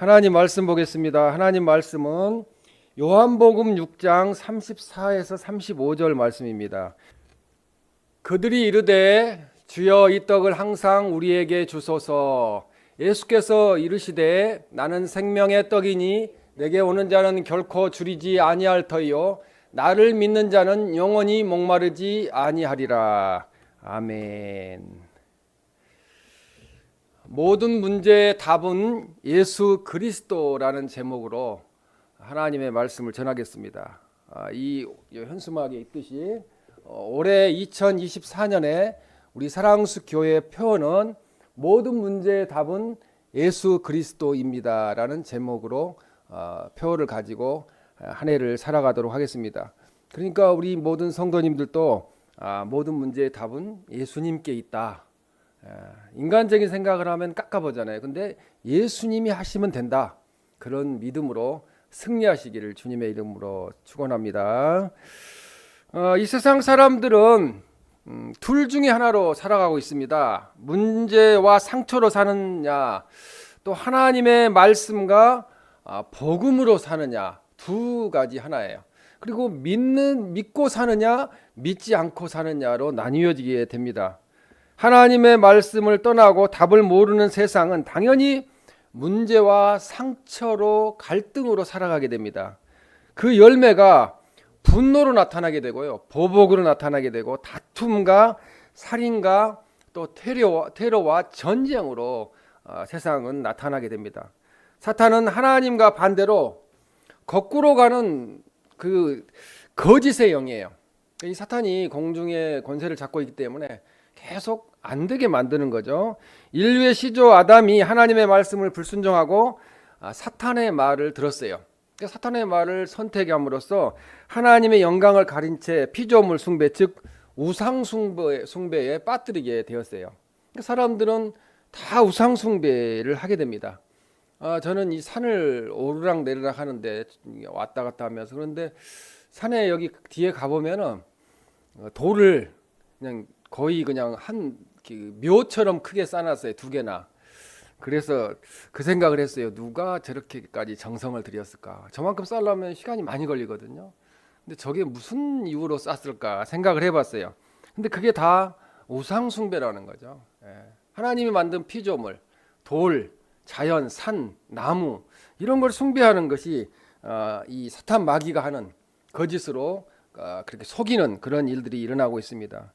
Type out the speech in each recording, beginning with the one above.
하나님 말씀 보겠습니다. 하나님 말씀은 요한복음 6장 34에서 35절 말씀입니다. 그들이 이르되 주여 이 떡을 항상 우리에게 주소서. 예수께서 이르시되 나는 생명의 떡이니 내게 오는 자는 결코 줄이지 아니할 터이요 나를 믿는 자는 영원히 목마르지 아니하리라. 아멘. 모든 문제의 답은 예수 그리스도라는 제목으로 하나님의 말씀을 전하겠습니다. 이 현수막에 있듯이 올해 2024년에 우리 사랑수 교회 표어는 모든 문제의 답은 예수 그리스도입니다라는 제목으로 표어를 가지고 한 해를 살아가도록 하겠습니다. 그러니까 우리 모든 성도님들도 모든 문제의 답은 예수님께 있다. 인간적인 생각을 하면 깎아보잖아요. 근데 예수님이 하시면 된다. 그런 믿음으로 승리하시기를 주님의 이름으로 축원합니다. 이 세상 사람들은 둘 중에 하나로 살아가고 있습니다. 문제와 상처로 사느냐, 또 하나님의 말씀과 복음으로 사느냐, 두 가지 하나예요. 그리고 믿고 사느냐, 믿지 않고 사느냐로 나뉘어지게 됩니다. 하나님의 말씀을 떠나고 답을 모르는 세상은 당연히 문제와 상처로 갈등으로 살아가게 됩니다. 그 열매가 분노로 나타나게 되고요, 보복으로 나타나게 되고 다툼과 살인과 또 테러와 전쟁으로 세상은 나타나게 됩니다. 사탄은 하나님과 반대로 거꾸로 가는 그 거짓의 영이에요. 이 사탄이 공중의 권세를 잡고 있기 때문에 계속 안 되게 만드는 거죠. 인류의 시조 아담이 하나님의 말씀을 불순종하고 사탄의 말을 들었어요. 사탄의 말을 선택함으로써 하나님의 영광을 가린 채 피조물 숭배, 즉 우상 숭배에 빠뜨리게 되었어요. 사람들은 다 우상 숭배를 하게 됩니다. 저는 이 산을 오르락 내리락 하는데 왔다 갔다 하면서, 그런데 산에 여기 뒤에 가보면은 돌을 거의 그냥 한 묘처럼 크게 쌓아놨어요. 두 개나. 그래서 그 생각을 했어요. 누가 저렇게까지 정성을 들였을까? 저만큼 쌓으려면 시간이 많이 걸리거든요. 근데 저게 무슨 이유로 쌌을까 생각을 해봤어요. 근데 그게 다 우상 숭배라는 거죠. 하나님이 만든 피조물, 돌, 자연, 산, 나무 이런 걸 숭배하는 것이 이 사탄 마귀가 하는 거짓으로 그렇게 속이는 그런 일들이 일어나고 있습니다.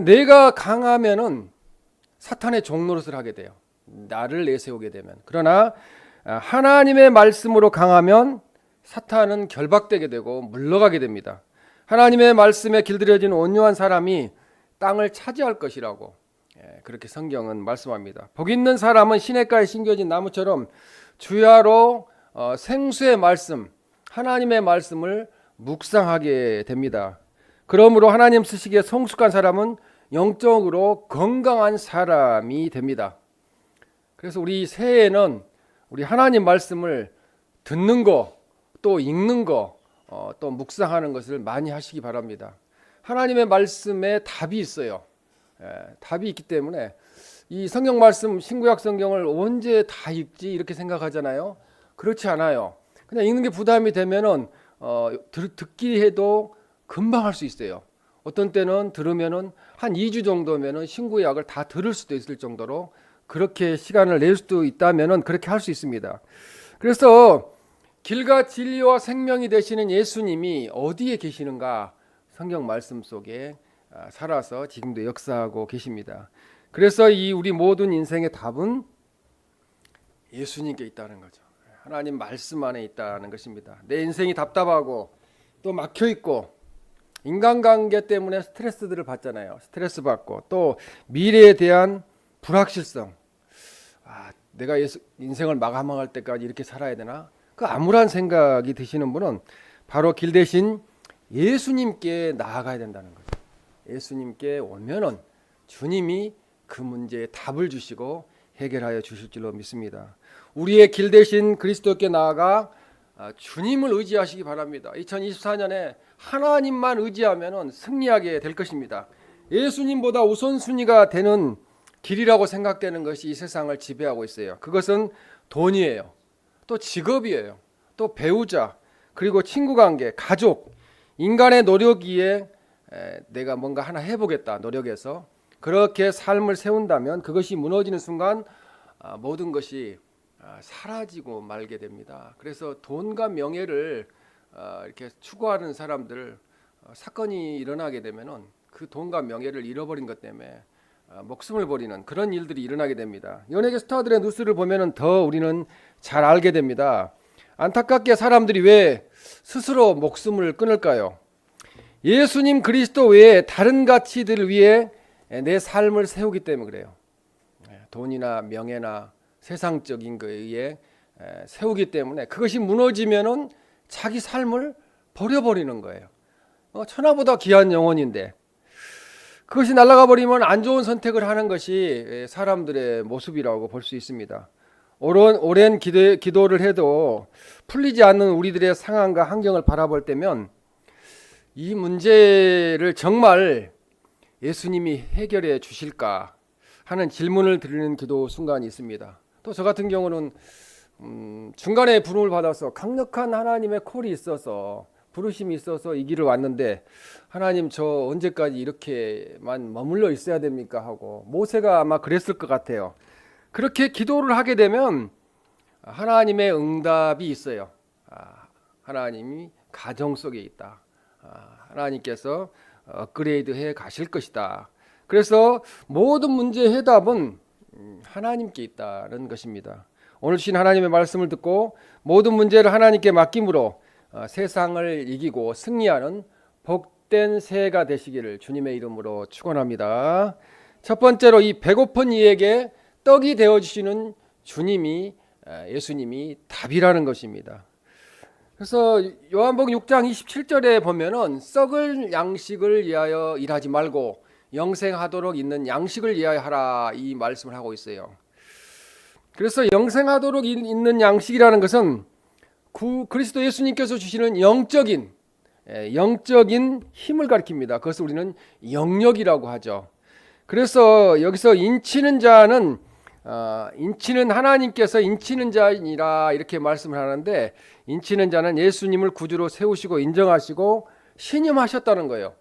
내가 강하면은 사탄의 종노릇을 하게 돼요. 나를 내세우게 되면. 그러나 하나님의 말씀으로 강하면 사탄은 결박되게 되고 물러가게 됩니다. 하나님의 말씀에 길들여진 온유한 사람이 땅을 차지할 것이라고 그렇게 성경은 말씀합니다. 복 있는 사람은 시냇가에 심겨진 나무처럼 주야로 생수의 말씀, 하나님의 말씀을 묵상하게 됩니다. 그러므로 하나님 쓰시기에 성숙한 사람은 영적으로 건강한 사람이 됩니다. 그래서 우리 새해에는 우리 하나님 말씀을 듣는 거, 또 읽는 거, 또 묵상하는 것을 많이 하시기 바랍니다. 하나님의 말씀에 답이 있어요. 답이 있기 때문에 이 성경 말씀, 신구약 성경을 언제 다 읽지 이렇게 생각하잖아요. 그렇지 않아요. 그냥 읽는 게 부담이 되면은 듣기 해도 금방 할 수 있어요. 어떤 때는 들으면은 한 2주 정도면은 신구약을 다 들을 수도 있을 정도로 그렇게 시간을 낼 수도 있다면은 그렇게 할 수 있습니다. 그래서 길과 진리와 생명이 되시는 예수님이 어디에 계시는가? 성경 말씀 속에 살아서 지금도 역사하고 계십니다. 그래서 이 우리 모든 인생의 답은 예수님께 있다는 거죠. 하나님 말씀 안에 있다는 것입니다. 내 인생이 답답하고 또 막혀 있고 인간관계 때문에 스트레스들을 받잖아요. 스트레스 받고 또 미래에 대한 불확실성. 내가 인생을 마감할 때까지 이렇게 살아야 되나? 그 암울한 생각이 드시는 분은 바로 길 대신 예수님께 나아가야 된다는 거죠. 예수님께 오면은 주님이 그 문제에 답을 주시고 해결하여 주실 줄로 믿습니다. 우리의 길 대신 그리스도께 나아가 주님을 의지하시기 바랍니다. 2024년에 하나님만 의지하면 승리하게 될 것입니다. 예수님보다 우선순위가 되는 길이라고 생각되는 것이 이 세상을 지배하고 있어요. 그것은 돈이에요. 또 직업이에요. 또 배우자, 그리고 친구 관계, 가족, 인간의 노력 위에 내가 뭔가 하나 해보겠다 노력해서 그렇게 삶을 세운다면 그것이 무너지는 순간 모든 것이 사라지고 말게 됩니다. 그래서 돈과 명예를 이렇게 추구하는 사람들 사건이 일어나게 되면은 그 돈과 명예를 잃어버린 것 때문에 목숨을 버리는 그런 일들이 일어나게 됩니다. 연예계 스타들의 뉴스를 보면은 더 우리는 잘 알게 됩니다. 안타깝게 사람들이 왜 스스로 목숨을 끊을까요? 예수님 그리스도 외에 다른 가치들 위해 내 삶을 세우기 때문에 그래요. 돈이나 명예나 세상적인 것에 의해 세우기 때문에 그것이 무너지면은 자기 삶을 버려버리는 거예요. 천하보다 귀한 영혼인데 그것이 날아가 버리면 안 좋은 선택을 하는 것이 사람들의 모습이라고 볼 수 있습니다. 오랜 기도를 해도 풀리지 않는 우리들의 상황과 환경을 바라볼 때면 이 문제를 정말 예수님이 해결해 주실까 하는 질문을 드리는 기도 순간이 있습니다. 또 저 같은 경우는 중간에 부름을 받아서 강력한 하나님의 콜이 있어서 부르심이 있어서 이 길을 왔는데 하나님 저 언제까지 이렇게만 머물러 있어야 됩니까 하고 모세가 아마 그랬을 것 같아요. 그렇게 기도를 하게 되면 하나님의 응답이 있어요. 하나님이 가정 속에 있다. 하나님께서 업그레이드 해 가실 것이다. 그래서 모든 문제의 해답은 하나님께 있다는 것입니다. 오늘 주신 하나님의 말씀을 듣고 모든 문제를 하나님께 맡김으로 세상을 이기고 승리하는 복된 새해가 되시기를 주님의 이름으로 축원합니다. 첫 번째로 이 배고픈 이에게 떡이 되어주시는 주님이 예수님이 답이라는 것입니다. 그래서 요한복음 6장 27절에 보면은 썩을 양식을 위하여 일하지 말고 영생하도록 있는 양식을 위하여 하라 이 말씀을 하고 있어요. 그래서 영생하도록 있는 양식이라는 것은 그리스도 예수님께서 주시는 영적인 힘을 가리킵니다. 그것을 우리는 영력이라고 하죠. 그래서 여기서 인치는 자는 인치는 하나님께서 인치는 자이니라 이렇게 말씀을 하는데 인치는 자는 예수님을 구주로 세우시고 인정하시고 신임하셨다는 거예요.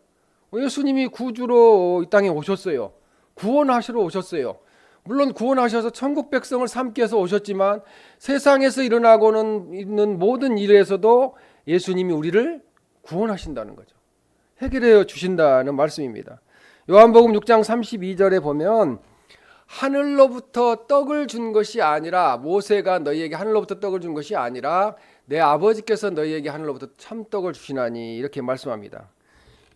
예수님이 구주로 이 땅에 오셨어요. 구원하시러 오셨어요. 물론 구원하셔서 천국 백성을 삼기 위해서 오셨지만 세상에서 일어나고는 있는 모든 일에서도 예수님이 우리를 구원하신다는 거죠. 해결해 주신다는 말씀입니다. 요한복음 6장 32절에 보면 하늘로부터 떡을 준 것이 아니라 모세가 너희에게 하늘로부터 떡을 준 것이 아니라 내 아버지께서 너희에게 하늘로부터 참떡을 주시나니 이렇게 말씀합니다.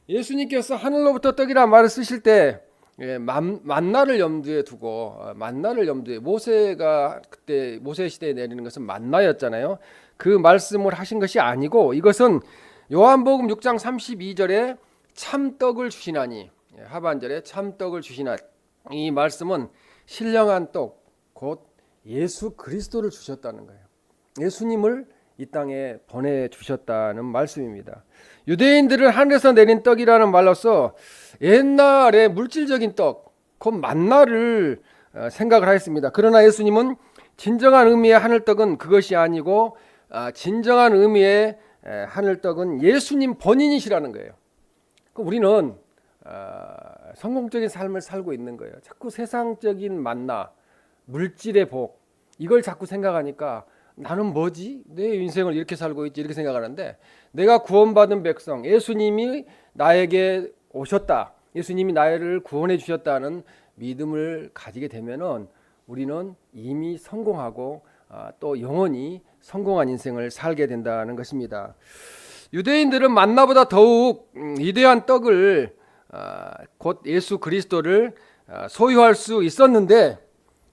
예수님께서 하늘로부터 떡이라 말을 쓰실 때 만나를 염두에 두고 만나를 염두에 모세가 그때 모세 시대에 내리는 것은 만나였잖아요. 그 말씀을 하신 것이 아니고 이것은 요한복음 6장 32절에 참떡을 주시나니 하반절에 참떡을 주시나니 이 말씀은 신령한 떡 곧 예수 그리스도를 주셨다는 거예요. 예수님을 이 땅에 보내주셨다는 말씀입니다. 유대인들은 하늘에서 내린 떡이라는 말로서 옛날에 물질적인 떡, 곧 만나를 생각을 하였습니다. 그러나 예수님은 진정한 의미의 하늘떡은 그것이 아니고 진정한 의미의 하늘떡은 예수님 본인이시라는 거예요. 우리는 성공적인 삶을 살고 있는 거예요. 자꾸 세상적인 만나, 물질의 복 이걸 자꾸 생각하니까 나는 뭐지? 내 인생을 이렇게 살고 있지 이렇게 생각하는데 내가 구원받은 백성 예수님이 나에게 오셨다. 예수님이 나를 구원해 주셨다는 믿음을 가지게 되면은 우리는 이미 성공하고 또 영원히 성공한 인생을 살게 된다는 것입니다. 유대인들은 만나보다 더욱 위대한 떡을 곧 예수 그리스도를 소유할 수 있었는데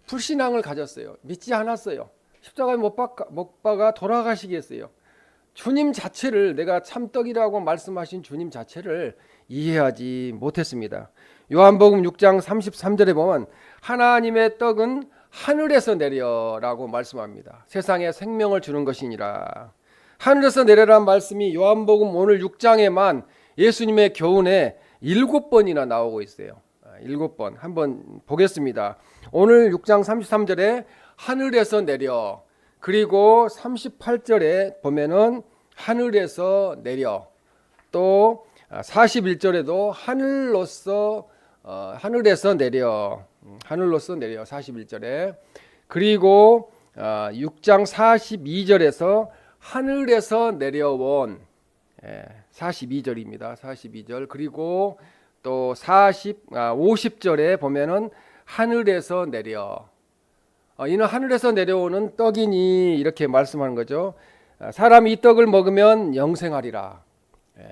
불신앙을 가졌어요. 믿지 않았어요. 십자가에 못 박아 돌아가시겠어요. 주님 자체를 내가 참떡이라고 말씀하신 주님 자체를 이해하지 못했습니다. 요한복음 6장 33절에 보면 하나님의 떡은 하늘에서 내려라고 말씀합니다. 세상에 생명을 주는 것이니라. 하늘에서 내려라는 말씀이 요한복음 오늘 6장에만 예수님의 교훈에 7번이나 나오고 있어요. 7번 한번 보겠습니다. 오늘 6장 33절에 하늘에서 내려 그리고 38절에 보면은 하늘에서 내려, 또 41절에도 하늘에서 내려, 하늘로서 내려 41절에, 그리고 6장 42절에서 하늘에서 내려온, 42절입니다. 42절. 그리고 또 50절에 보면은 하늘에서 내려, 이는 하늘에서 내려오는 떡이니 이렇게 말씀하는 거죠. 사람이 이 떡을 먹으면 영생하리라.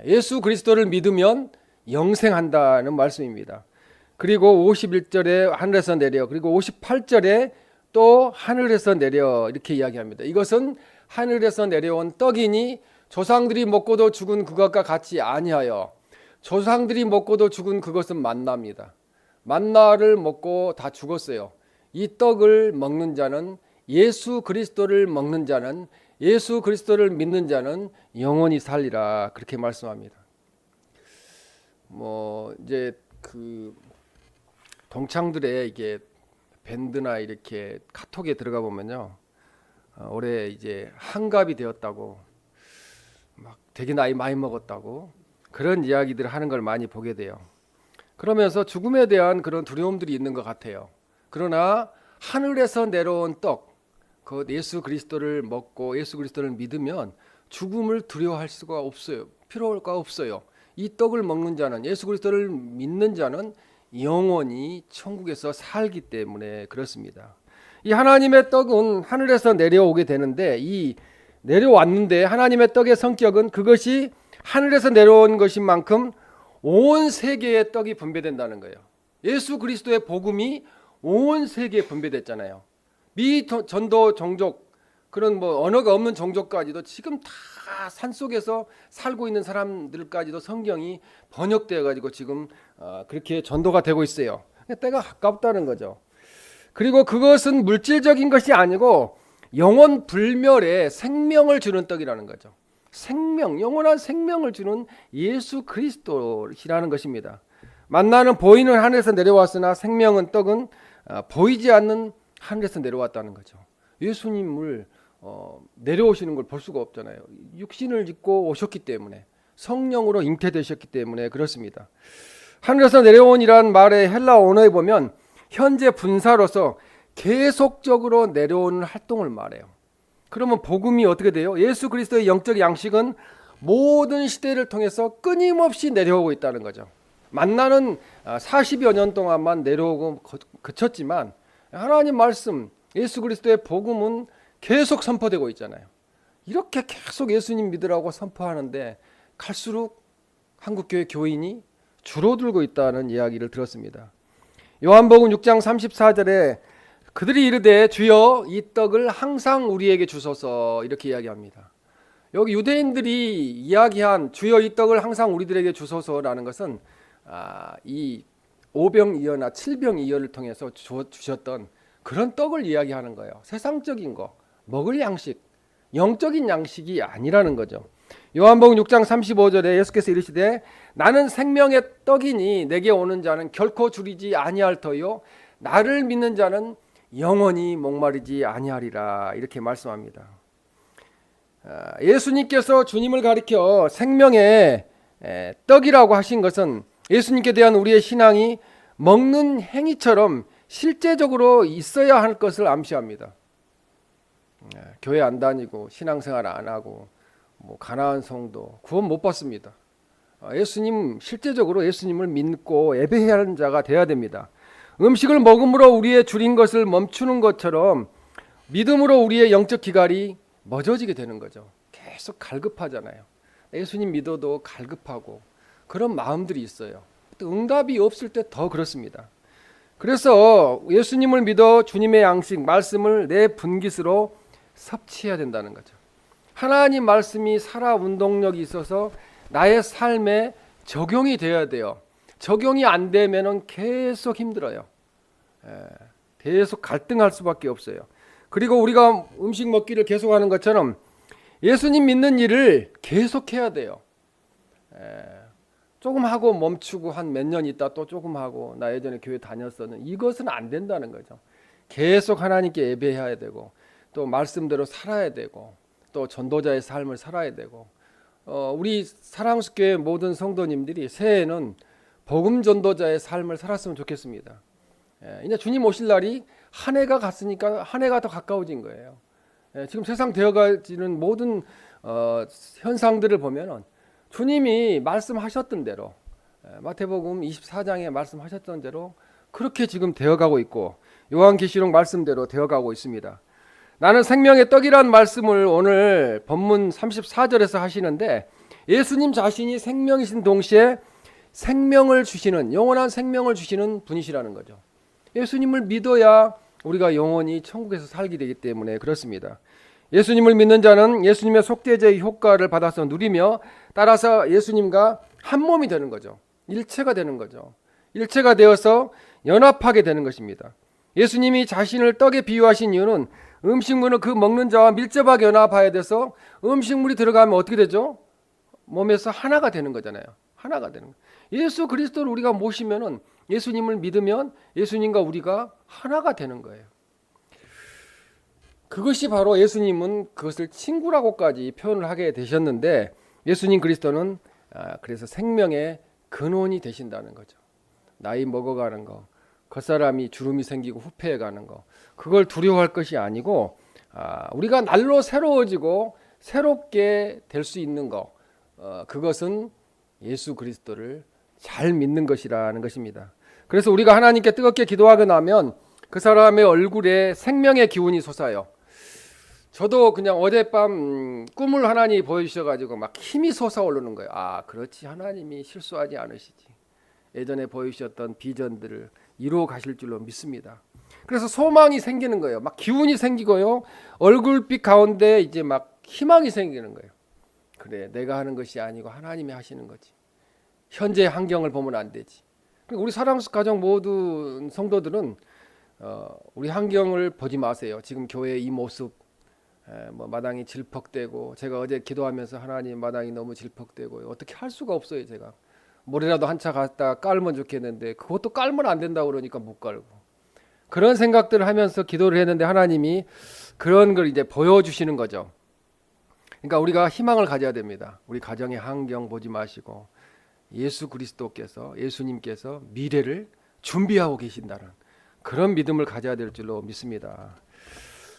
예수 그리스도를 믿으면 영생한다는 말씀입니다. 그리고 51절에 하늘에서 내려, 그리고 58절에 또 하늘에서 내려 이렇게 이야기합니다. 이것은 하늘에서 내려온 떡이니 조상들이 먹고도 죽은 그것과 같이 아니하여, 조상들이 먹고도 죽은 그것은 만나입니다. 만나를 먹고 다 죽었어요. 이 떡을 먹는 자는, 예수 그리스도를 먹는 자는, 예수 그리스도를 믿는 자는 영원히 살리라, 그렇게 말씀합니다. 이제 그 동창들의 이게 밴드나 이렇게 카톡에 들어가 보면요, 올해 이제 한갑이 되었다고, 막 되게 나이 많이 먹었다고 그런 이야기들을 하는 걸 많이 보게 돼요. 그러면서 죽음에 대한 그런 두려움들이 있는 것 같아요. 그러나 하늘에서 내려온 떡, 그 예수 그리스도를 먹고 예수 그리스도를 믿으면 죽음을 두려워할 수가 없어요. 필요가 없어요. 이 떡을 먹는 자는, 예수 그리스도를 믿는 자는 영원히 천국에서 살기 때문에 그렇습니다. 이 하나님의 떡은 하늘에서 내려오게 되는데, 이 내려왔는데 하나님의 떡의 성격은 그것이 하늘에서 내려온 것인 만큼 온 세계의 떡이 분배된다는 거예요. 예수 그리스도의 복음이 온 세계에 분배됐잖아요. 전도 종족, 그런 언어가 없는 종족까지도 지금 다 산속에서 살고 있는 사람들까지도 성경이 번역되어 가지고 지금 그렇게 전도가 되고 있어요. 때가 가깝다는 거죠. 그리고 그것은 물질적인 것이 아니고 영원 불멸의 생명을 주는 떡이라는 거죠. 생명, 영원한 생명을 주는 예수 그리스도시라는 것입니다. 만나는 보이는 하늘에서 내려왔으나 생명은 떡은 보이지 않는 하늘에서 내려왔다는 거죠. 예수님을 내려오시는 걸 볼 수가 없잖아요. 육신을 입고 오셨기 때문에, 성령으로 잉태되셨기 때문에 그렇습니다. 하늘에서 내려온이란 말의 헬라 언어에 보면 현재 분사로서 계속적으로 내려오는 활동을 말해요. 그러면 복음이 어떻게 돼요? 예수 그리스도의 영적 양식은 모든 시대를 통해서 끊임없이 내려오고 있다는 거죠. 만나는 40여 년 동안만 내려오고 그쳤지만 하나님 말씀, 예수 그리스도의 복음은 계속 선포되고 있잖아요. 이렇게 계속 예수님 믿으라고 선포하는데 갈수록 한국교회 교인이 줄어들고 있다는 이야기를 들었습니다. 요한복음 6장 34절에 그들이 이르되 주여 이 떡을 항상 우리에게 주소서, 이렇게 이야기합니다. 여기 유대인들이 이야기한 주여 이 떡을 항상 우리들에게 주소서라는 것은 이 오병이어나 칠병이어를 통해서 주셨던 그런 떡을 이야기하는 거예요. 세상적인 거, 먹을 양식, 영적인 양식이 아니라는 거죠. 요한복음 6장 35절에 예수께서 이르시되 나는 생명의 떡이니 내게 오는 자는 결코 줄이지 아니할 터요 나를 믿는 자는 영원히 목마르지 아니하리라, 이렇게 말씀합니다. 예수님께서 주님을 가리켜 생명의 떡이라고 하신 것은 예수님께 대한 우리의 신앙이 먹는 행위처럼 실제적으로 있어야 할 것을 암시합니다. 교회 안 다니고 신앙생활 안 하고 가나안 성도 구원 못 받습니다. 실제적으로 예수님을 믿고 예배해야 하는 자가 되어야 됩니다. 음식을 먹음으로 우리의 줄인 것을 멈추는 것처럼 믿음으로 우리의 영적 기갈이 멎어지게 되는 거죠. 계속 갈급하잖아요. 예수님 믿어도 갈급하고 그런 마음들이 있어요. 또 응답이 없을 때 더 그렇습니다. 그래서 예수님을 믿어 주님의 양식, 말씀을 내 분깃으로 섭취해야 된다는 거죠. 하나님 말씀이 살아 운동력이 있어서 나의 삶에 적용이 되어야 돼요. 적용이 안 되면은 계속 힘들어요. 계속 갈등할 수밖에 없어요. 그리고 우리가 음식 먹기를 계속하는 것처럼 예수님 믿는 일을 계속해야 돼요. 조금 하고 멈추고 한 몇 년 있다 또 조금 하고 나 예전에 교회 다녔었는, 이것은 안 된다는 거죠. 계속 하나님께 예배해야 되고 또 말씀대로 살아야 되고 또 전도자의 삶을 살아야 되고 우리 사랑숲교회 모든 성도님들이 새해에는 복음 전도자의 삶을 살았으면 좋겠습니다. 이제 주님 오실 날이 한 해가 갔으니까 한 해가 더 가까워진 거예요. 지금 세상 되어가지는 모든 현상들을 보면은 주님이 말씀하셨던 대로 마태복음 24장에 말씀하셨던 대로 그렇게 지금 되어가고 있고 요한계시록 말씀대로 되어가고 있습니다. 나는 생명의 떡이란 말씀을 오늘 본문 34절에서 하시는데 예수님 자신이 생명이신 동시에 생명을 주시는 영원한 생명을 주시는 분이시라는 거죠. 예수님을 믿어야 우리가 영원히 천국에서 살게 되기 때문에 그렇습니다. 예수님을 믿는 자는 예수님의 속죄제의 효과를 받아서 누리며 따라서 예수님과 한 몸이 되는 거죠. 일체가 되는 거죠. 일체가 되어서 연합하게 되는 것입니다. 예수님이 자신을 떡에 비유하신 이유는 음식물은 그 먹는 자와 밀접하게 연합해야 돼서 음식물이 들어가면 어떻게 되죠? 몸에서 하나가 되는 거잖아요. 하나가 되는 거예요. 예수 그리스도를 우리가 모시면은 예수님을 믿으면 예수님과 우리가 하나가 되는 거예요. 그것이 바로 예수님은 그것을 친구라고까지 표현을 하게 되셨는데 예수님 그리스도는 그래서 생명의 근원이 되신다는 거죠. 나이 먹어가는 거, 겉사람이 주름이 생기고 후패해가는 거, 그걸 두려워할 것이 아니고 우리가 날로 새로워지고 새롭게 될 수 있는 거, 그것은 예수 그리스도를 잘 믿는 것이라는 것입니다. 그래서 우리가 하나님께 뜨겁게 기도하고 나면 그 사람의 얼굴에 생명의 기운이 솟아요. 저도 그냥 어젯밤 꿈을 하나님이 보여주셔가지고 막 힘이 솟아오르는 거예요. 그렇지, 하나님이 실수하지 않으시지. 예전에 보여주셨던 비전들을 이루어 가실 줄로 믿습니다. 그래서 소망이 생기는 거예요. 막 기운이 생기고요. 얼굴빛 가운데 이제 막 희망이 생기는 거예요. 그래, 내가 하는 것이 아니고 하나님이 하시는 거지. 현재 환경을 보면 안 되지. 우리 사랑숲 가정 모든 성도들은 우리 환경을 보지 마세요. 지금 교회의 이 모습, 마당이 질퍽되고, 제가 어제 기도하면서 하나님 마당이 너무 질퍽되고 어떻게 할 수가 없어요. 제가 모래라도 한 차 갖다 깔면 좋겠는데 그것도 깔면 안 된다고 그러니까 못 깔고, 그런 생각들을 하면서 기도를 했는데 하나님이 그런 걸 이제 보여주시는 거죠. 그러니까 우리가 희망을 가져야 됩니다. 우리 가정의 환경 보지 마시고 예수 그리스도께서, 예수님께서 미래를 준비하고 계신다는 그런 믿음을 가져야 될 줄로 믿습니다.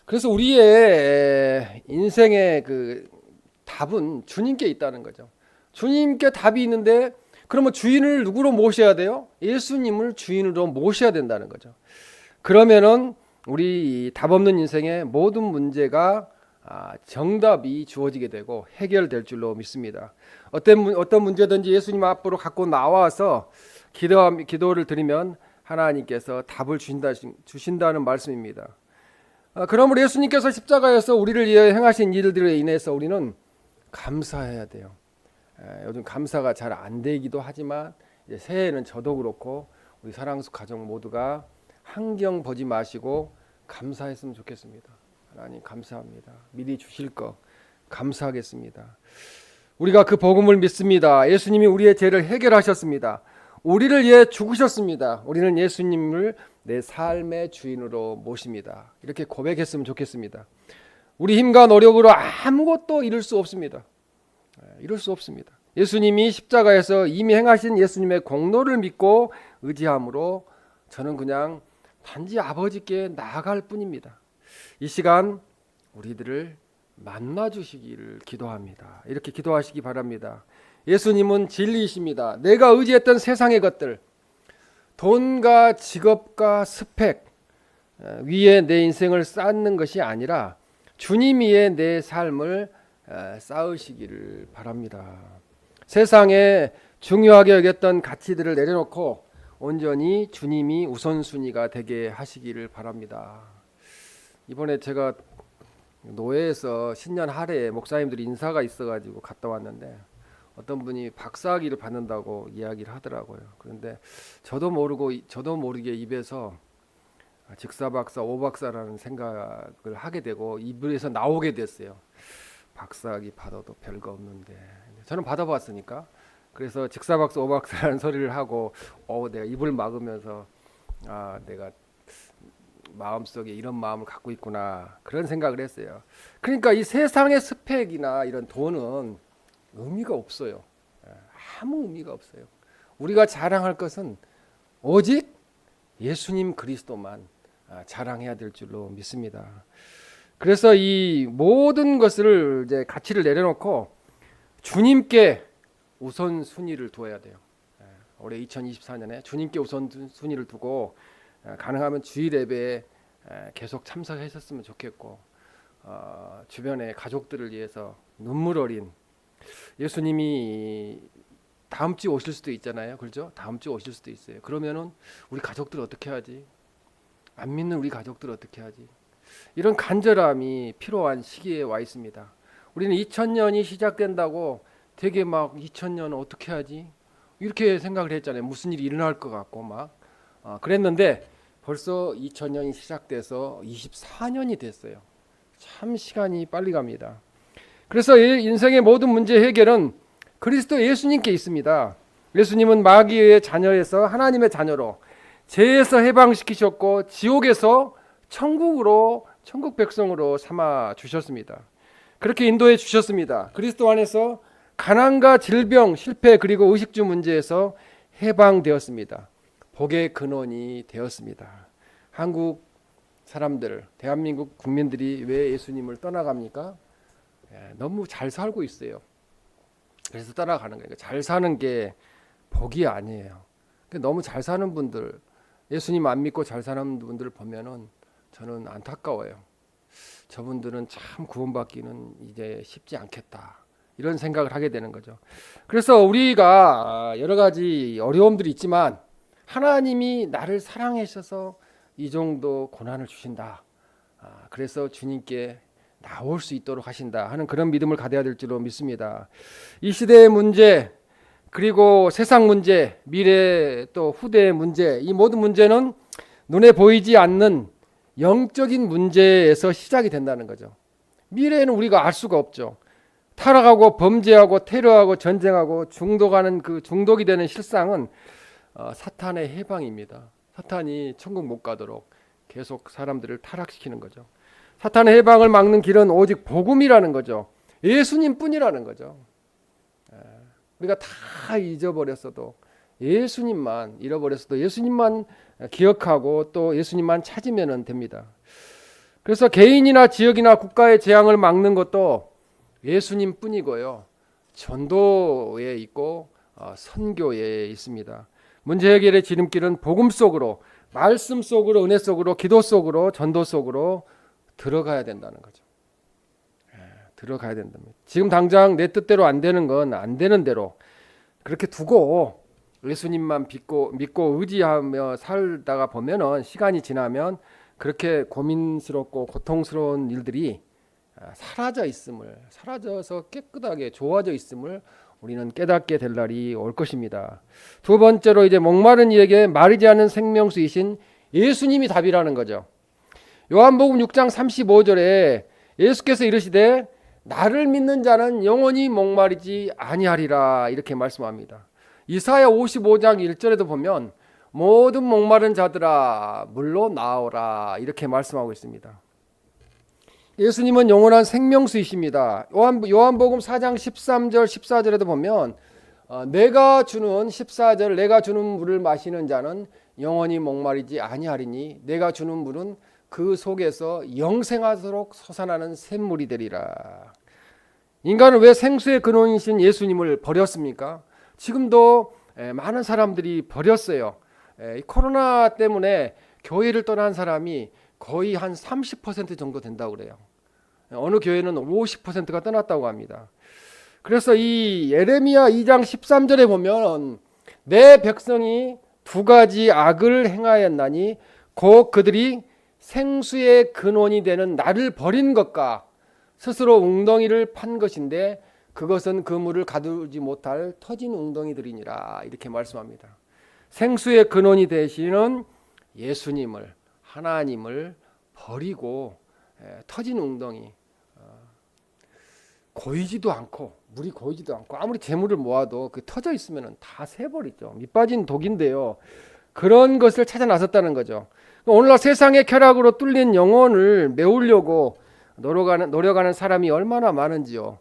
그래서 우리의 인생의 그 답은 주님께 있다는 거죠. 주님께 답이 있는데 그러면 주인을 누구로 모셔야 돼요? 예수님을 주인으로 모셔야 된다는 거죠. 그러면은 우리 답 없는 인생의 모든 문제가 정답이 주어지게 되고 해결될 줄로 믿습니다. 어떤 문제든지 예수님 앞으로 갖고 나와서 기도를 드리면 하나님께서 답을 주신다는 말씀입니다. 그러므로 예수님께서 십자가에서 우리를 위해 행하신 일들에 인해서 우리는 감사해야 돼요. 요즘 감사가 잘 안 되기도 하지만 이제 새해에는 저도 그렇고 우리 사랑숲 가족 모두가 환경 보지 마시고 감사했으면 좋겠습니다. 하나님 감사합니다. 미리 주실 거 감사하겠습니다. 우리가 그 복음을 믿습니다. 예수님이 우리의 죄를 해결하셨습니다. 우리를 위해 죽으셨습니다. 우리는 예수님을 내 삶의 주인으로 모십니다. 이렇게 고백했으면 좋겠습니다. 우리 힘과 노력으로 아무것도 이룰 수 없습니다. 이룰 수 없습니다. 예수님이 십자가에서 이미 행하신 예수님의 공로를 믿고 의지함으로 저는 그냥 단지 아버지께 나아갈 뿐입니다. 이 시간 우리들을 만나 주시기를 기도합니다. 이렇게 기도하시기 바랍니다. 예수님은 진리이십니다. 내가 의지했던 세상의 것들, 돈과 직업과 스펙 위에 내 인생을 쌓는 것이 아니라 주님 위에 내 삶을 쌓으시기를 바랍니다. 세상에 중요하게 여겼던 가치들을 내려놓고 온전히 주님이 우선순위가 되게 하시기를 바랍니다. 이번에 제가 노회에서 신년 하례에 목사님들이 인사가 있어가지고 갔다 왔는데 어떤 분이 박사학위를 받는다고 이야기를 하더라고요. 그런데 저도 모르게 입에서 직사박사, 오박사라는 생각을 하게 되고 입에서 나오게 됐어요. 박사학위 받아도 별거 없는데 저는 받아봤으니까. 그래서 직사박사, 오박사라는 소리를 하고 내가 입을 막으면서 내가 마음속에 이런 마음을 갖고 있구나 그런 생각을 했어요. 그러니까 이 세상의 스펙이나 이런 돈은 의미가 없어요. 아무 의미가 없어요. 우리가 자랑할 것은 오직 예수님 그리스도만 자랑해야 될 줄로 믿습니다. 그래서 이 모든 것을 이제 가치를 내려놓고 주님께 우선순위를 두어야 돼요. 올해 2024년에 주님께 우선순위를 두고 가능하면 주일 예배에 계속 참석하셨으면 좋겠고 주변의 가족들을 위해서 눈물 어린 예수님이 다음 주에 오실 수도 있잖아요. 그렇죠? 다음 주에 오실 수도 있어요. 그러면은 우리 가족들 어떻게 하지? 안 믿는 우리 가족들 어떻게 하지? 이런 간절함이 필요한 시기에 와 있습니다. 우리는 2000년이 시작된다고 되게 막 2000년 어떻게 하지? 이렇게 생각을 했잖아요. 무슨 일이 일어날 것 같고 막 그랬는데 벌써 2000년이 시작돼서 24년이 됐어요. 참 시간이 빨리 갑니다. 그래서 인생의 모든 문제 해결은 그리스도 예수님께 있습니다. 예수님은 마귀의 자녀에서 하나님의 자녀로 죄에서 해방시키셨고 지옥에서 천국 백성으로 삼아 주셨습니다. 그렇게 인도해 주셨습니다. 그리스도 안에서 가난과 질병, 실패 그리고 의식주 문제에서 해방되었습니다. 복의 근원이 되었습니다. 한국 사람들, 대한민국 국민들이 왜 예수님을 떠나갑니까? 너무 잘 살고 있어요. 그래서 따라가는 거예요. 잘 사는 게 복이 아니에요. 너무 잘 사는 분들, 예수님 안 믿고 잘 사는 분들을 보면은 저는 안타까워요. 저분들은 참 구원받기는 이제 쉽지 않겠다. 이런 생각을 하게 되는 거죠. 그래서 우리가 여러 가지 어려움들이 있지만 하나님이 나를 사랑해 주셔서 이 정도 고난을 주신다. 그래서 주님께 나올 수 있도록 하신다 하는 그런 믿음을 가져야 될 줄로 믿습니다. 이 시대의 문제 그리고 세상 문제, 미래 또 후대의 문제, 이 모든 문제는 눈에 보이지 않는 영적인 문제에서 시작이 된다는 거죠. 미래에는 우리가 알 수가 없죠. 타락하고 범죄하고 테러하고 전쟁하고 중독하는 그 중독이 되는 실상은 사탄의 해방입니다. 사탄이 천국 못 가도록 계속 사람들을 타락시키는 거죠. 사탄의 해방을 막는 길은 오직 복음이라는 거죠. 예수님뿐이라는 거죠. 우리가 다 잊어버렸어도 예수님만 잃어버렸어도 예수님만 기억하고 또 예수님만 찾으면 됩니다. 그래서 개인이나 지역이나 국가의 재앙을 막는 것도 예수님뿐이고요. 전도에 있고 선교에 있습니다. 문제 해결의 지름길은 복음 속으로, 말씀 속으로, 은혜 속으로, 기도 속으로, 전도 속으로 들어가야 된다는 거죠. 들어가야 된답니다. 지금 당장 내 뜻대로 안 되는 건 안 되는 대로 그렇게 두고 예수님만 믿고 의지하며 살다가 보면은 시간이 지나면 그렇게 고민스럽고 고통스러운 일들이 사라져서 깨끗하게 좋아져 있음을 우리는 깨닫게 될 날이 올 것입니다. 두 번째로 이제 목마른 이에게 마르지 않는 생명수이신 예수님이 답이라는 거죠. 요한복음 6장 35절에 예수께서 이르시되 나를 믿는 자는 영원히 목마르지 아니하리라 이렇게 말씀합니다. 이사야 55장 1절에도 보면 모든 목마른 자들아 물로 나오라 이렇게 말씀하고 있습니다. 예수님은 영원한 생명수이십니다. 요한복음 4장 13절 14절에도 보면 내가 주는 14절 내가 주는 물을 마시는 자는 영원히 목마르지 아니하리니 내가 주는 물은 그 속에서 영생하도록 솟아나는 샘물이 되리라. 인간은 왜 생수의 근원이신 예수님을 버렸습니까? 지금도 많은 사람들이 버렸어요. 코로나 때문에 교회를 떠난 사람이 거의 한 30% 정도 된다고 그래요. 어느 교회는 50%가 떠났다고 합니다. 그래서 이 예레미야 2장 13절에 보면 내 백성이 두 가지 악을 행하였나니 곧 그들이 생수의 근원이 되는 나를 버린 것과 스스로 웅덩이를 판 것인데 그것은 그 물을 가두지 못할 터진 웅덩이들이니라 이렇게 말씀합니다. 생수의 근원이 되시는 예수님을 하나님을 버리고 터진 웅덩이 고이지도 않고 물이 고이지도 않고 아무리 재물을 모아도 그 터져 있으면 다 새버리죠. 밑 빠진 독인데요. 그런 것을 찾아 나섰다는 거죠. 오늘날 세상의 쾌락으로 뚫린 영혼을 메우려고 노력하는 사람이 얼마나 많은지요.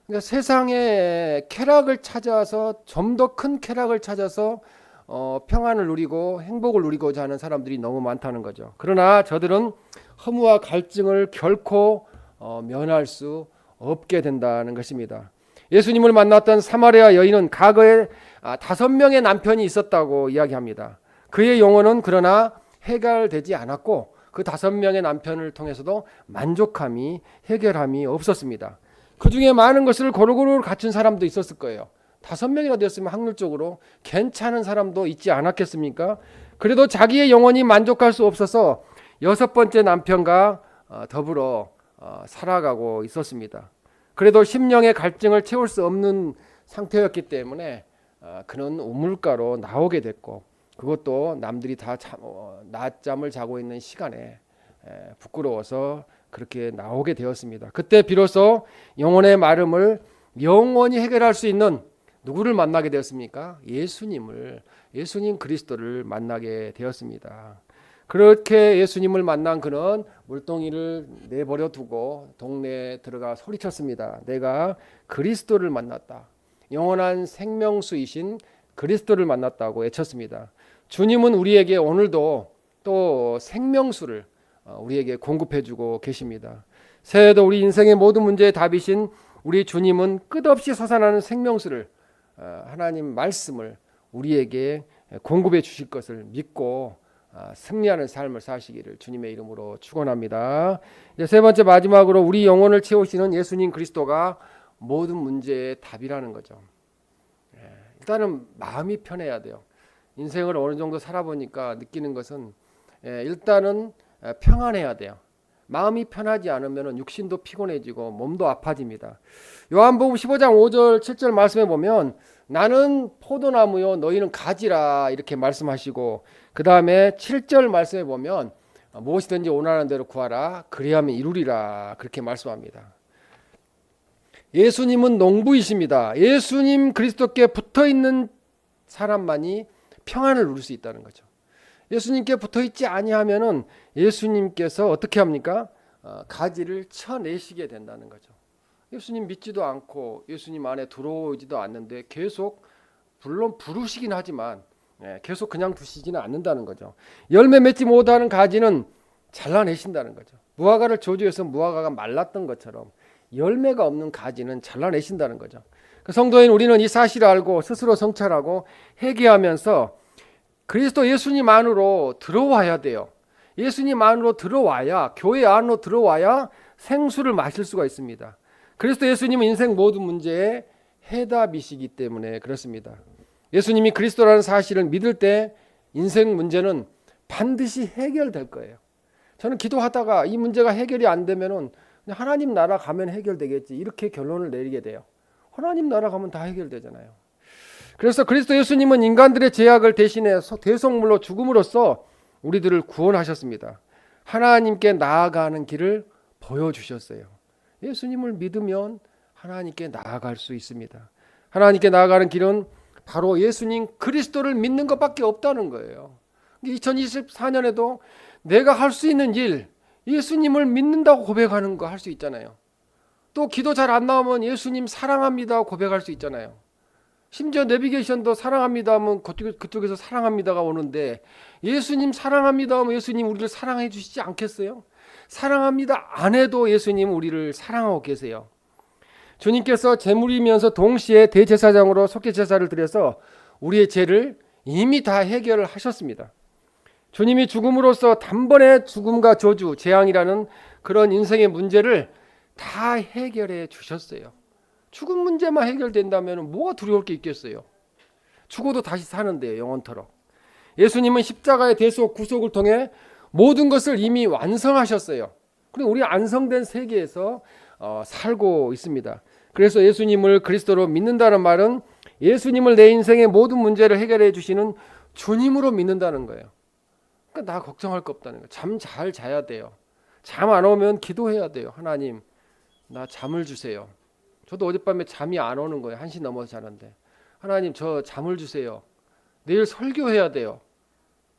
그러니까 세상의 쾌락을 찾아서 좀 더 큰 쾌락을 찾아서 평안을 누리고 행복을 누리고자 하는 사람들이 너무 많다는 거죠. 그러나 저들은 허무와 갈증을 결코 면할 수 없게 된다는 것입니다. 예수님을 만났던 사마리아 여인은 과거에 5명의 남편이 있었다고 이야기합니다. 그의 영혼은 그러나 해결되지 않았고 그 5명의 남편을 통해서도 만족함이 해결함이 없었습니다. 그 중에 많은 것을 고루고루 갖춘 사람도 있었을 거예요. 5명이나 되었으면 확률적으로 괜찮은 사람도 있지 않았겠습니까? 그래도 자기의 영혼이 만족할 수 없어서 6번째 남편과 더불어 살아가고 있었습니다. 그래도 심령의 갈증을 채울 수 없는 상태였기 때문에 그는 우물가로 나오게 됐고, 그것도 남들이 다 낮잠을 자고 있는 시간에 부끄러워서 그렇게 나오게 되었습니다. 그때 비로소 영혼의 마름을 영원히 해결할 수 있는 누구를 만나게 되었습니까? 예수님 그리스도를 만나게 되었습니다. 그렇게 예수님을 만난 그는 물동이를 내버려 두고 동네에 들어가 소리쳤습니다. 내가 그리스도를 만났다. 영원한 생명수이신 그리스도를 만났다고 외쳤습니다. 주님은 우리에게 오늘도 또 생명수를 우리에게 공급해주고 계십니다. 새해에도 우리 인생의 모든 문제의 답이신 우리 주님은 끝없이 솟아나는 생명수를, 하나님 말씀을 우리에게 공급해 주실 것을 믿고 승리하는 삶을 사시기를 주님의 이름으로 축원합니다. 이제 세 번째 마지막으로 우리 영혼을 채우시는 예수님 그리스도가 모든 문제의 답이라는 거죠. 일단은 마음이 편해야 돼요. 인생을 어느 정도 살아보니까 느끼는 것은 일단은 평안해야 돼요. 마음이 편하지 않으면 육신도 피곤해지고 몸도 아파집니다. 요한복음 15장 5절 7절 말씀해 보면 나는 포도나무요 너희는 가지라 이렇게 말씀하시고, 그 다음에 7절 말씀해 보면 무엇이든지 원하는 대로 구하라 그리하면 이루리라 그렇게 말씀합니다. 예수님은 농부이십니다. 예수님 그리스도께 붙어있는 사람만이 평안을 누릴 수 있다는 거죠. 예수님께 붙어있지 아니하면은 예수님께서 어떻게 합니까? 가지를 쳐내시게 된다는 거죠. 예수님 믿지도 않고 예수님 안에 들어오지도 않는데 계속, 물론 부르시긴 하지만 계속 그냥 두시지는 않는다는 거죠. 열매 맺지 못하는 가지는 잘라내신다는 거죠. 무화과를 저주해서 무화과가 말랐던 것처럼 열매가 없는 가지는 잘라내신다는 거죠. 그 성도인 우리는 이 사실을 알고 스스로 성찰하고 회개하면서 그리스도 예수님 안으로 들어와야 돼요. 예수님 안으로 들어와야, 교회 안으로 들어와야 생수를 마실 수가 있습니다. 그리스도 예수님은 인생 모든 문제의 해답이시기 때문에 그렇습니다. 예수님이 그리스도라는 사실을 믿을 때 인생 문제는 반드시 해결될 거예요. 저는 기도하다가 이 문제가 해결이 안 되면은 하나님 나라 가면 해결되겠지 이렇게 결론을 내리게 돼요. 하나님 나라 가면 다 해결되잖아요. 그래서 그리스도 예수님은 인간들의 죄악을 대신해 대속물로 죽음으로써 우리들을 구원하셨습니다. 하나님께 나아가는 길을 보여주셨어요. 예수님을 믿으면 하나님께 나아갈 수 있습니다. 하나님께 나아가는 길은 바로 예수님 그리스도를 믿는 것밖에 없다는 거예요. 2024년에도 내가 할 수 있는 일, 예수님을 믿는다고 고백하는 거 할 수 있잖아요. 또 기도 잘 안 나오면 예수님 사랑합니다 고백할 수 있잖아요. 심지어 내비게이션도 사랑합니다 하면 그쪽에서 사랑합니다가 오는데, 예수님 사랑합니다 하면 예수님 우리를 사랑해 주시지 않겠어요? 사랑합니다 안 해도 예수님 우리를 사랑하고 계세요. 주님께서 제물이면서 동시에 대제사장으로 속죄제사를 드려서 우리의 죄를 이미 다 해결을 하셨습니다. 주님이 죽음으로써 단번에 죽음과 저주, 재앙이라는 그런 인생의 문제를 다 해결해 주셨어요. 죽음 문제만 해결된다면 뭐가 두려울 게 있겠어요? 죽어도 다시 사는데요, 영원토록. 예수님은 십자가의 대속 구속을 통해 모든 것을 이미 완성하셨어요. 그리고 우리 완성된 세계에서 살고 있습니다. 그래서 예수님을 그리스도로 믿는다는 말은 예수님을 내 인생의 모든 문제를 해결해 주시는 주님으로 믿는다는 거예요. 그러니까 나 걱정할 거 없다는 거예요. 잠 잘 자야 돼요. 잠 안 오면 기도해야 돼요. 하나님, 나 잠을 주세요. 저도 어젯밤에 잠이 안 오는 거예요. 1시 넘어서 자는데. 하나님, 저 잠을 주세요. 내일 설교해야 돼요.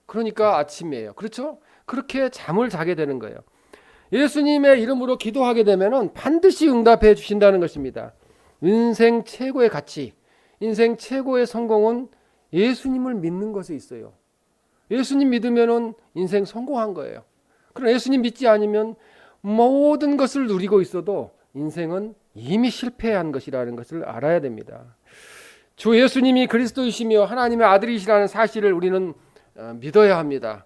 그러니까 아침이에요. 그렇죠? 그렇게 잠을 자게 되는 거예요. 예수님의 이름으로 기도하게 되면은 반드시 응답해 주신다는 것입니다. 인생 최고의 가치, 인생 최고의 성공은 예수님을 믿는 것에 있어요. 예수님 믿으면은 인생 성공한 거예요. 그러나 예수님 믿지 않으면 모든 것을 누리고 있어도 인생은 이미 실패한 것이라는 것을 알아야 됩니다. 주 예수님이 그리스도이시며 하나님의 아들이시라는 사실을 우리는 믿어야 합니다.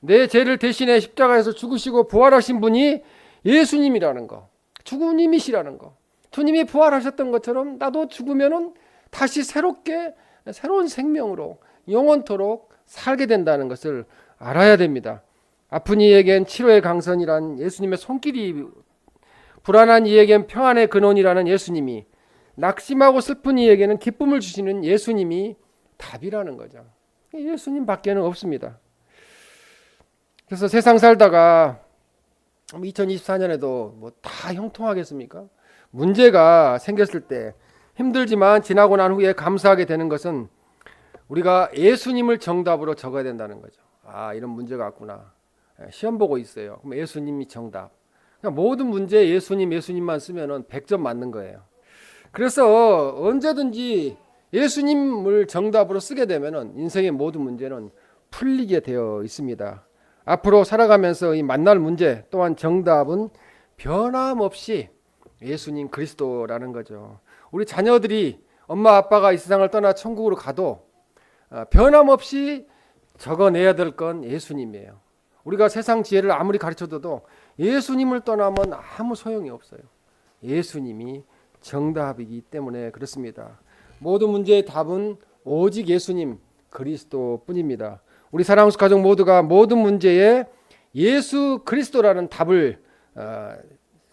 내 죄를 대신해 십자가에서 죽으시고 부활하신 분이 예수님이라는 거, 주님이시라는 거. 주님이 부활하셨던 것처럼 나도 죽으면은 다시 새로운 생명으로 영원토록 살게 된다는 것을 알아야 됩니다. 아픈 이에겐 치료의 강선이란 예수님의 손길이, 불안한 이에겐 평안의 근원이라는 예수님이, 낙심하고 슬픈 이에게는 기쁨을 주시는 예수님이 답이라는 거죠. 예수님 밖에는 없습니다. 그래서 세상 살다가 2024년에도 뭐 다 형통하겠습니까? 문제가 생겼을 때 힘들지만 지나고 난 후에 감사하게 되는 것은 우리가 예수님을 정답으로 적어야 된다는 거죠. 아, 이런 문제가 왔구나. 시험 보고 있어요. 그럼 예수님이 정답. 그냥 모든 문제에 예수님만 쓰면은 100점 맞는 거예요. 그래서 언제든지 예수님을 정답으로 쓰게 되면은 인생의 모든 문제는 풀리게 되어 있습니다. 앞으로 살아가면서 이 만날 문제 또한 정답은 변함없이 예수님 그리스도라는 거죠. 우리 자녀들이 엄마 아빠가 이 세상을 떠나 천국으로 가도 변함없이 적어내야 될 건 예수님이에요. 우리가 세상 지혜를 아무리 가르쳐줘도 예수님을 떠나면 아무 소용이 없어요. 예수님이 정답이기 때문에 그렇습니다. 모든 문제의 답은 오직 예수님 그리스도뿐입니다. 우리 사랑하는 가족 모두가 모든 문제에 예수 그리스도라는 답을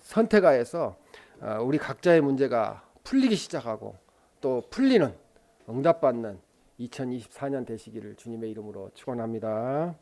선택하여서 우리 각자의 문제가 풀리기 시작하고 또 풀리는, 응답받는 2024년 되시기를 주님의 이름으로 축원합니다.